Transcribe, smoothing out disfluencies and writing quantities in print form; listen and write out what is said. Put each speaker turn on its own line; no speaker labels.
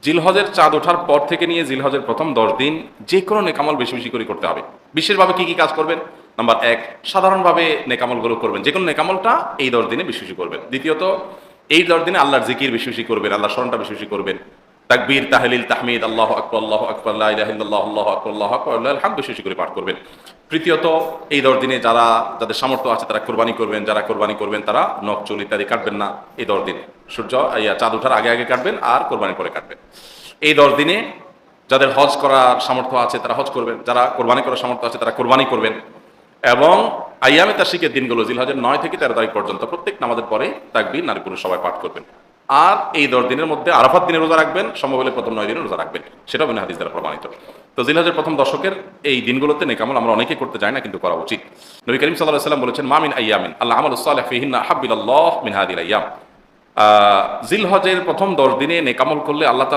জিলহজের চাঁদ ওঠার পর থেকে নিয়ে জিলহজের প্রথম 10 দিন যে কোনো নেকামল বেশি বেশি করে করতে হবে। বিশেষভাবে কি কি কাজ করবেন? নাম্বার 1, সাধারণভাবে নেকামলগুলো করবেন, যে কোনো নেকামলটা এই 10 দিনে বেশি বেশি করবেন। দ্বিতীয়ত, এই 10 দিনে আল্লাহর জিকির বেশি বেশি করবেন, আল্লাহর স্মরণটা বেশি বেশি করবেন। তাকবীর, তাহলিল, তাহমিদ, আল্লাহু আকবার, আল্লাহু আকবার, লা ইলাহা ইল্লাল্লাহ, আল্লাহু আকবার, আল্লাহু আকবার, লিল্লাহিল হামদ বেশি বেশি করে পাঠ করবেন। তৃতীয়ত, এই 10 দিনে যাদের সামর্থ্য আছে তারা কোরবানি করবেন, যারা কোরবানি করবেন তারা নখ চুল ইত্যাদি কাটবেন না এই 10 দিনে। চাঁদ ওঠার আগে আগে কাটবেন আর কোরবানি পরে কাটবেন। এই 10 দিনে যাদের হজ করার সামর্থ্য আছে তারা হজ করবেন, যারা কোরবানি করার সামর্থ্য আছে তারা কোরবানি করবেন। এবং আইয়ামে তাশরিকের দিনগুলো জিলহজের 9 থেকে 13 তারিখ পর্যন্ত প্রত্যেক নামাজের পরে তাকবীর নারী পুরুষ সবাই পাঠ করবেন। আর এই 10 দিনের মধ্যে আরাফাত দিনে রোজা রাখবেন, সম্ভব হলে প্রথম 9 দিনে রোজা রাখবেন, সেটাও বিনা হাদিস দ্বারা প্রমাণিত। তো জিলহজের প্রথম দশকের এই দিনগুলোতে নেকামল আমরা অনেকেই করতে যাই না, কিন্তু করা উচিত। নবী করিম সাল্লাল্লাহু আলাইহি ওয়াসাল্লাম বলেছেন, মা মিন আইয়ামিন আল্লাহ আমালুস সালিহ ফিহিন্না আহাব্বু ইলাল্লাহ মিন হাদিহিল আইয়াম। জিলহজের প্রথম 10 দিনে নেকামল করলে আল্লাহ তাআলা